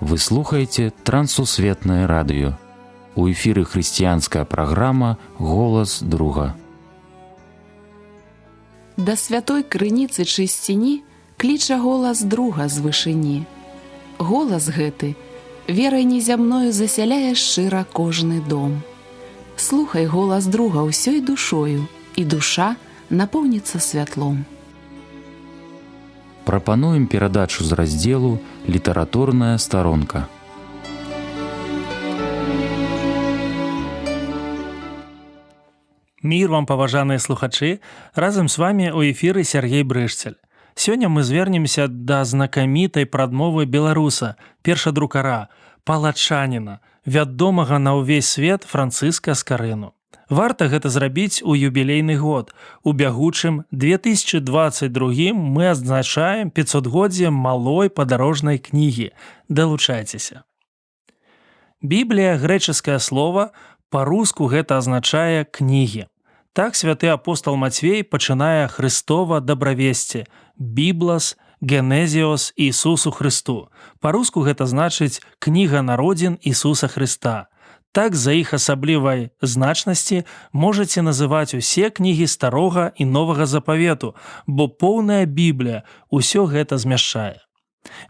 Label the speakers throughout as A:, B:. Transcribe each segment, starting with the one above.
A: Вы слухаеце Трансусветнае радыё. У эфіры хрысціянская праграма «Голас друга».
B: Да святой крыніцы чысціні кліча голас друга з вышыні. Голас гэты верай незямною засяляе шчыра кожны дом. Слухай голас друга ўсёй душою, і душа напоўніцца святлом.
A: Прапануем перадачу з раздзелу «Літаратурная старонка».
C: Мір вам, паважаныя слухачы, разам з вамі ў эфіры Сергей Брэшцель. Сёння мы звернемся да знакамітай прадмовы беларуса, першадрукара, палачаніна, вядомага на ўвесь свет Францыска Скарыну. Варта гэта зрабіць у юбілейны год. У бягучым 2022 мы адзначаем 500годдзе малой падарожнай кнігі. Далучайцеся. Біблія, грэчаскае слова, па-руску гэта азначае кнігі. Так святы апостал Мацвей пачынае Хрыстова дабравесце, Біблас, Генезіос Ісусу Христу. Па-руску гэта значыць кніга народзін Ісуса Христа. Так за іх асаблівай значнасці можаце называць усе кнігі Старога і Новага Запавету, бо поўная Біблія ўсё гэта змяшчае.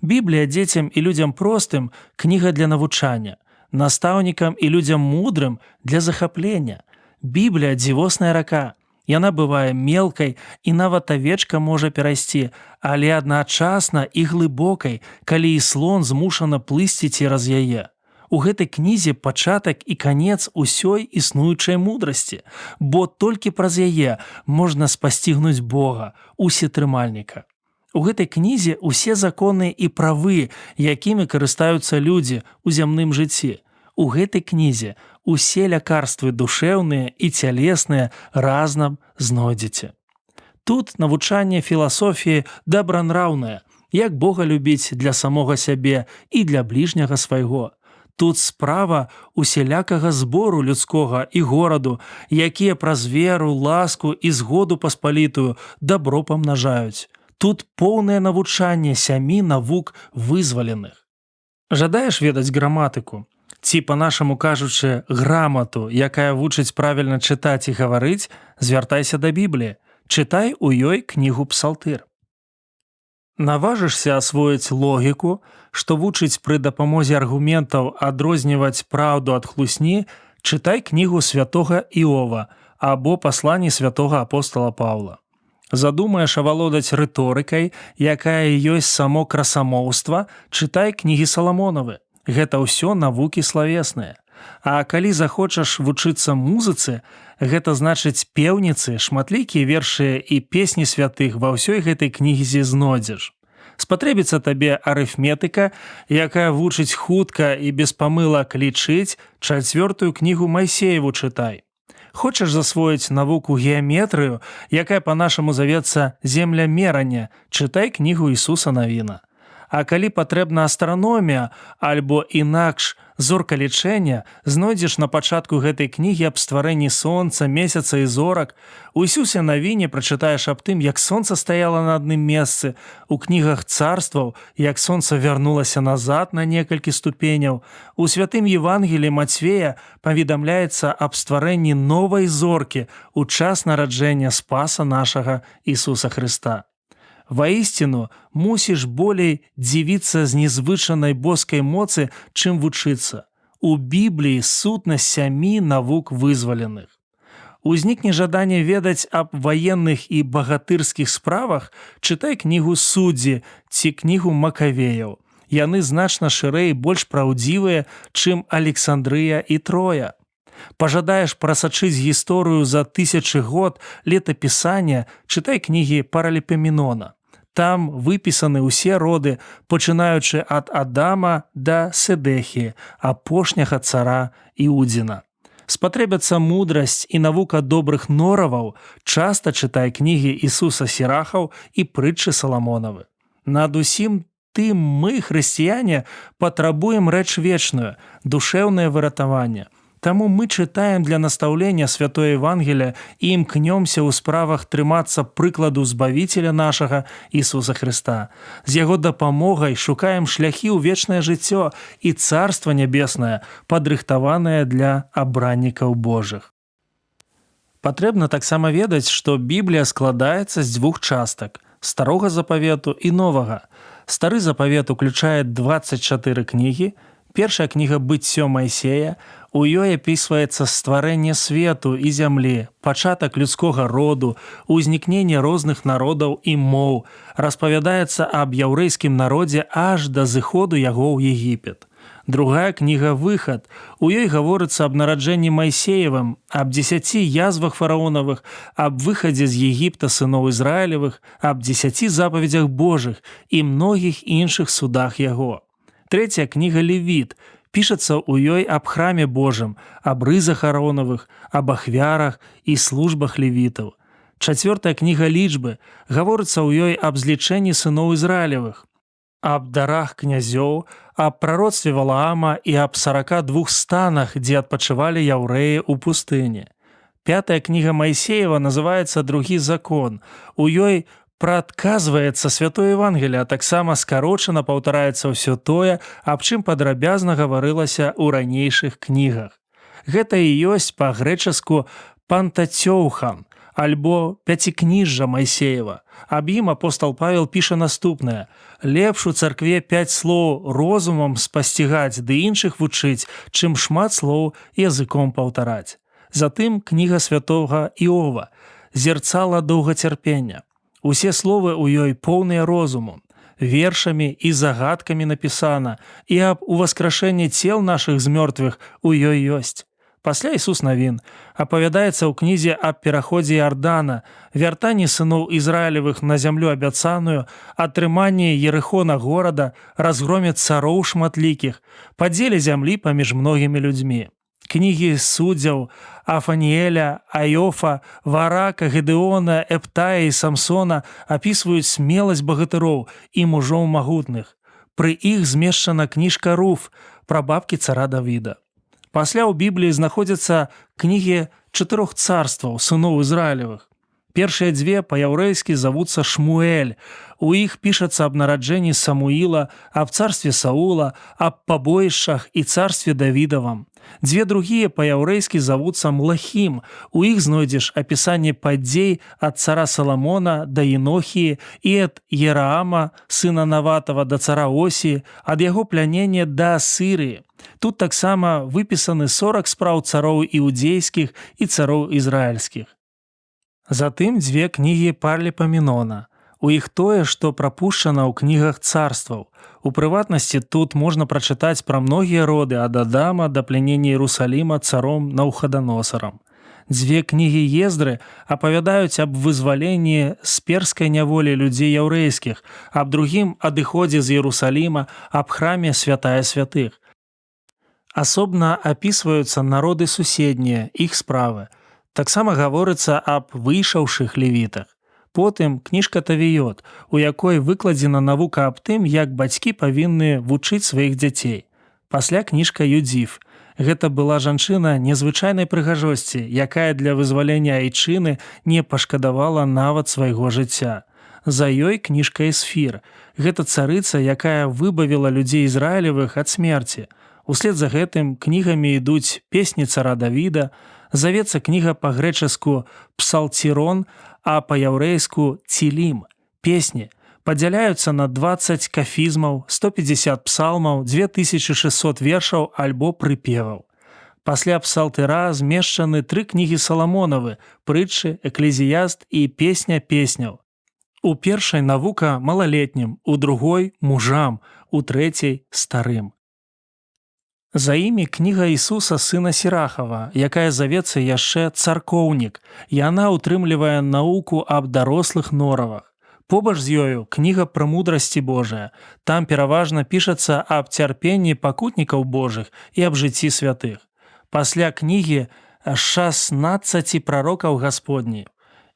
C: Біблія дзецям і людзям простым – кніга для навучання, настаўнікам і людзям мудрым для захаплення. Біблія – дзівосная рака. Яна бывае мелкай і нават авечка можа перайсці, але адначасна і глыбокай, калі і слон змушана плысці цераз яе. У гэтай кнізе пачатак і канец усёй існуючай мудрасці, бо толькі праз яе можна спасцігнуць Бога, усетрымальніка. У гэтай кнізе ўсе законы і правы, якімі карыстаюцца людзі ў зямным жыцці. У гэтай кнізе усе лякарствы душэўныя і цялесныя разам знойдзеце. Тут навучанне філасофіі дабранраўнае, як Бога любіць для самога сябе і для бліжняга свайго. Тут справа усялякага збору людскога і гораду, якія праз веру, ласку і згоду паспалітую дабро памнажаюць. Тут поўнае навучанне 7 навук вызваленых. Жадаеш ведаць граматыку? Ці, па-нашаму кажучы, грамату, якая вучыць правільна чытаць і гаварыць, звяртайся да Бібліі. Чытай у ёй кнігу Псалтыр. Наважышся асвоіць логіку, што вучыць пры дапамозе аргументаў адрозніваць праўду ад хлусні, чытай кнігу святога Іова або пасланні святога апостала Паўла. Задумаеш авалодаць рыторыкай, якая ёсць само красамоўства, чытай кнігі Саламонавы. Гэта ўсё навукі славесныя. А калі захочаш вучыцца музыцы, гэта значыць пеўніцы, шматлікія вершы і песні святых ва ўсёй гэтай кнізе знойдзеш. Спатрэбіцца табе арыфметыка, якая вучыць хутка і без памылак лічыць, 4-ю кнігу Майсееву чытай. Хочаш засвоіць навуку геаметрыю, якая па-нашаму завецца землямерання, чытай кнігу Ісуса Навіна. А калі патрэбна астраномія альбо інакш зоркалічэння, знойдзеш на пачатку гэтай кнігі аб стварэнні сонца, месяца і зорак. У Ісусе Навіне прачытаеш аб тым, як сонца стаяла на адным месцы, у кнігах царстваў, як сонца вярнулася назад на некалькі ступеняў. У святым Евангеліі Мацвея паведамляецца аб стварэнні новай зоркі ў час нараджэння Спаса нашага Ісуса Хрыста. Ваісціну, мусіш болей дзівіцца з незвычайнай боскай моцы, чым вучыцца. У Бібліі сутнасць 7 навук вызваленых. Узнікне жаданне ведаць аб ваенных і багатырскіх справах, чытай кнігу Суддзі ці кнігу Макавеяў. Яны значна шырэй і больш праўдзівыя, чым Александрыя і Троя. Пажадаеш прасачыць гісторыю за 1000 год летапісання, чытай кнігі Параліпоменона. Там выпісаны ўсе роды, пачынаючы ад Адама да Седехі, апошняга цара Іудзіна. Спатрэбяцца мудрасць і навука добрых нораваў, часта чытай кнігі Ісуса Сірахаў і прытчы Саламонавы. Над усім тым мы, хрысціяне, патрабуем рэч вечную, душэўнае выратаванне. Таму мы чытаем для настаўлення святое Евангелие і імкнёмся ў справах трымацца прыкладу Збавіцеля нашага Ісуса Хрыста. З яго дапамогай шукаем шляхі ў вечнае жыццё і Царства Нябеснае, падрыхтаванае для абраннікаў Божых. Патрэбна таксама ведаць, што Біблія складаецца з дзвюх частак – Старога запавету і Новага. Стары запавет уключае 24 кнігі. Першая кніга «Быццё Майсея», у ёй апісваецца стварэнне свету і зямлі, пачатак людскога роду, узнікненне розных народаў і моў, распавядаецца аб яўрэйскім народзе аж да зыходу яго ў Егіпет. Другая кніга «Выхад», у ёй гаворыцца аб нараджэнні Майсеевым, аб 10 язвах фараонавых, аб выхадзе з Егіпта сыноў Ізраілевых, аб 10 запаведзях Божых і многіх іншых судах яго. Трэцяя кніга «Левіт», пішацца ў ёй аб храме Божым, аб рызах Ааронавых, аб ахвярах і службах левітаў. Чацвёртая кніга «Лічбы», гаворыцца ў ёй аб злічэнні сыноў Ізраілевых, аб дарах князёў, аб прароцтве Валаама і аб 42 станах, дзе адпачывалі яўрэі ў пустыні. Пятая кніга Майсеева называецца «Другі закон». У ёй прадказваецца святое Евангелие, а таксама скарочана паўтараецца ўсё тое, аб чым падрабязна гаварылася ў ранейшых кнігах. Гэта і ёсць па-грэчаску «Пантацёўхан», альбо «Пяцікніжжа Майсеева». Аб ім апостал Павел піша наступнае: «Лепш у царкве 5 слоў розумам спасцігаць ды іншых вучыць, чым шмат слоў языком паўтараць». Затым кніга святога Іова «Зерцала доўгацярпення». Усе словы ў ёй поўныя розуму. Вершамі і загадкамі напісана, і аб уваскрашэнні цел нашых з мёртвых у ёй ёсць. Пасля Ісус навін апавядаецца ў кнізе аб пераходзе Іордана, вяртанні сыноў Ізраілевых на зямлю абяцаную, атрыманні Ерыхона горада, разгроме цароў шматлікіх, падзеле зямлі паміж многімі людзьмі. Кнігі суддзяў Афаніэля, Айофа, Варака, Гедеона, Эптая і Самсона апісваюць смеласць багатыроў і мужоў магутных. Пры іх змешчана кніжка Руф пра бабкі цара Давіда. Пасля ў Бібліі знаходзяцца кнігі 4 царстваў сыноў Ізраілевых. Першыя 2 па-яўрэйскі завуцца Шмуэль. У іх пішацца аб нараджэнні Самуіла, аб царстве Саула, аб пабоішчах і царстве Давідавам. 2 другія па-яўрэйскі завуцца Млахім. У іх знойдзеш апісанне падзей ад цара Саламона да Енохіі і ад Ераама, сына Наватава, да цара Осіі, ад яго плянення да Асірыі. Тут таксама выпісаны 40 спраў цароў іудзейскіх і цароў ізраільскіх. Затым 2 кнігі Парліпаменона. У іх тое, што прапушчана ў кнігах царстваў. У прыватнасці тут можна прачытаць пра многія роды ад Адама да плянення Іерусаліма царом Навуходоносарам. 2 кнігі Ездры апавядаюць аб вызваленні з перскай няволі людзей яўрэйскіх, аб другім адыходзе з Іерусаліма, аб храме святая святых. Асобна апісваюцца народы суседнія, іх справы. Таксама гаворыцца аб выйшаўшых левітах. Потым кніжка Тавіёт, у якой выкладзена навука аб тым, як бацькі павінны вучыць сваіх дзяцей. Пасля кніжка Юдзіф. Гэта была жанчына незвычайнай прыгажосці, якая для вызвалення айчыны не пашкадавала нават свайго жыцця. За ёй кніжка Эсфір. Гэта царыца, якая выбавіла людзей Ізраілевых ад смерці. Услед за гэтым кнігамі ідуць песні цара Давіда, завецца кніга па-грэчаску «Псалтірон», а па-яўрэйску «Цілім» – песні. Падзяляюцца на 20 кафізмаў, 150 псалмаў, 2600 вершаў альбо прыпеваў. Пасля псалтыра змешчаны 3 кнігі Саламонавы – прытчы, эклезіяст і песня песняў. У першай навука малалетнім, у другой – мужам, у трэцяй – старым. За імі кніга Ісуса сына Сірахава, якая завецца яшчэ «Царкоўнік», і яна ўтрымлівае навуку аб дарослых норавах. Побач з ёю кніга пра мудрасці Божая. Там пераважна пішацца аб цярпенні пакутнікаў Божых і аб жыцці святых. Пасля кнігі 16 прарокаў Гасподні.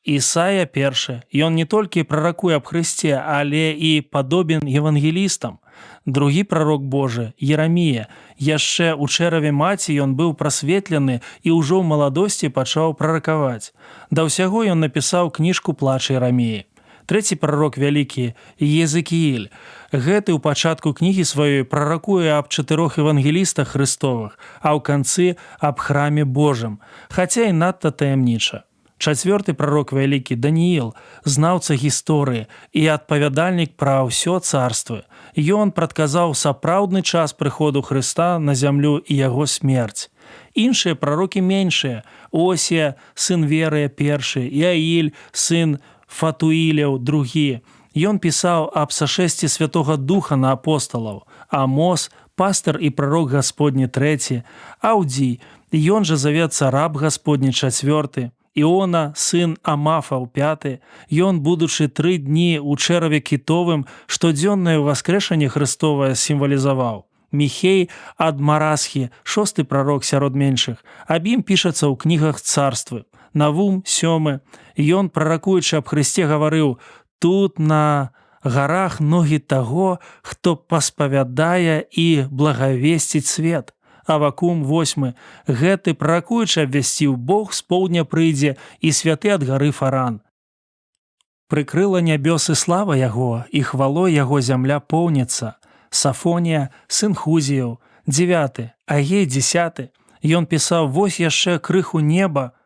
C: Ісая першы, ён не толькі праракуе аб Хрысце, але і падобен евангелістам. Другі прарок Божы, Ерамія, яшчэ ў чэраве маці ён быў прасветлены і ўжо ў маладосці пачаў праракаваць. Да ўсяго ён напісаў кніжку «Плач Ераміі». Трэці прарок вялікі, Езекііль. Гэты ў пачатку кнігі сваёй праракуе аб 4 евангелістах Христовых, а ў канцы аб храме Божым, хаця і надта таямніча. Чацвёрты прарок вялікі, Данііл, знаўца гісторыі і адпавядальнік пра ўсё царства. Ён прадказаў сапраўдны час прыходу Хрыста на зямлю і яго смерць. Іншыя прарокі меншыя, Осія, сын Верыя першы, Яіль, сын Фатуіляў другі. Ён пісаў аб сашэсці Святога Духа на апосталаў. Амос, пастыр і прарок Гасподні трэці. Аўдзій, ён жа завецца раб Гасподні чацвёрты. Іона, сын Амафаў пяты. Ён, будучы 3 дні ў чэраве кітовым, штодзённае ўваскрэшанне Хрыстовае сімвалізаваў. Міхей ад Марасхі, 6 прарок сярод меншых. Аб ім пішацца ў кнігах царствы. Навум 7. Ён, праракуючы аб Хрысце, гаварыў: «Тут на гарах ногі таго, хто паспавядае і благавесціць свет». Авакум 8. Гэты, праракуючы, абвясціў: «Бог з поўдня прыйдзе, і святы ад гары Фаран». Прыкрыла нябёсы слава яго, і хвалой яго зямля поўніцца. Сафонія, сын Хузіяў. 9. Агей 10. Ён пісаў: «Вось яшчэ крыху неба,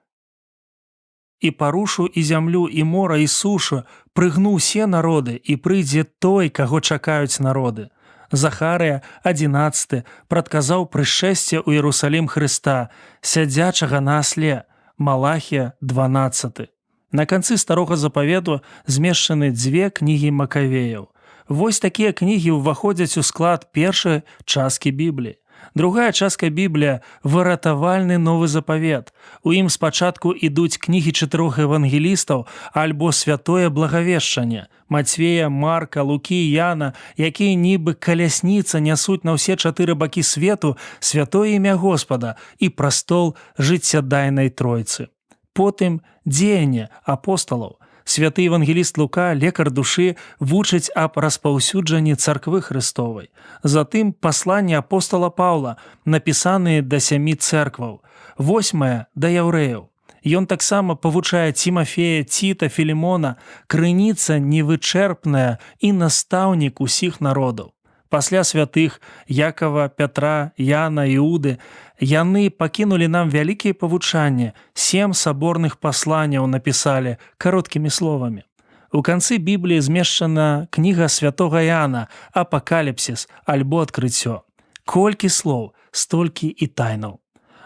C: і парушу і зямлю, і мора, і сушу, прыгну ўсе народы, і прыйдзе той, каго чакаюць народы». Захарыя, 11. Прадказаў прышэсце ў Іерусалім Хрыста, сядзячага на асле. Малахія, 12. На канцы старога запавету змешчаны 2 кнігі Макавеяў. Вось такія кнігі ўваходзяць у склад першай часткі Бібліі. Другая частка Біблія – выратавальны новы запавет. У ім спачатку ідуць кнігі 4 евангелістаў альбо святое благавешчанне – Мацвея, Марка, Лукі, Яна, якія нібы калясніца нясуць на ўсе 4 бакі свету святое імя Господа і прастол жыццядайнай Тройцы. Потым дзеянне апосталаў. Святы евангеліст Лука, лекар душы, вучыць аб распаўсюджанні царквы Христовай. Затым пасланне апостала Паўла, напісаныя да 7 цэркваў. 8 да яўрэяў. Ён таксама павучае Цімафея, Ціта, Філімона, крыніца невычэрпная і настаўнік усіх народаў. Пасля святых Якава, Пятра, Яна, Іуды яны пакінулі нам вялікія павучанні, 7 саборных пасланняў напісалі кароткімі словамі. У канцы Бібліі змешчана кніга святога Іана, апакаліпсіс альбо адкрыццё. Колькі слоў, столькі і тайнаў.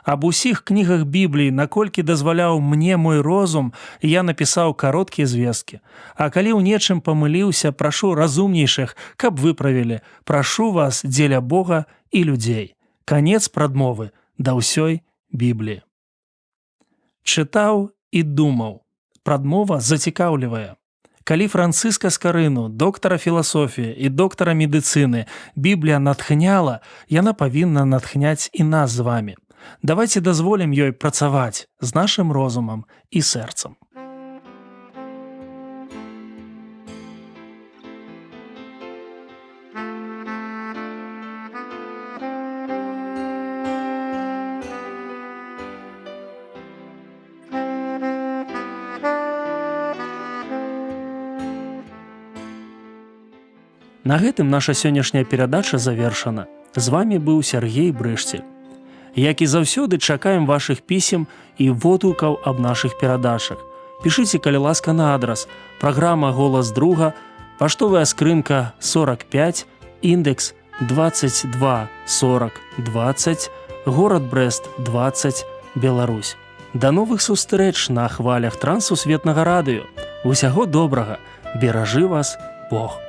C: Аб усіх кнігах Бібліі, наколькі дазваляў мне мой розум, я напісаў кароткія звесткі. А калі ў нечым памыліўся, прашу разумнейшых, каб выправілі. Прашу вас дзеля Бога і людзей. Канец прадмовы да ўсёй Бібліі. Чытаў і думаў. Прадмова зацікаўлівая. Калі Францыска Скарыну, доктара філасофіі і доктара медыцыны, Біблія натхняла, яна павінна натхняць і нас з вамі. Давайте дазволім ёй працаваць з нашым розумам і сэрцам. На гэтым наша сённяшняя перадача завершана. З вамі быў Сяргей Брышцель. Як і заўсёды, чакаем вашых пісем і водгукаў аб нашых перадачах. Пішыце, калі ласка, на адрас: праграма «Голас друга», паштовая скрынка 45, індекс 224020, горад Брэст 20, Беларусь. Да новых сустрэч на хвалях Трансусветнага радыё. Усяго добрага, беражы вас Бог.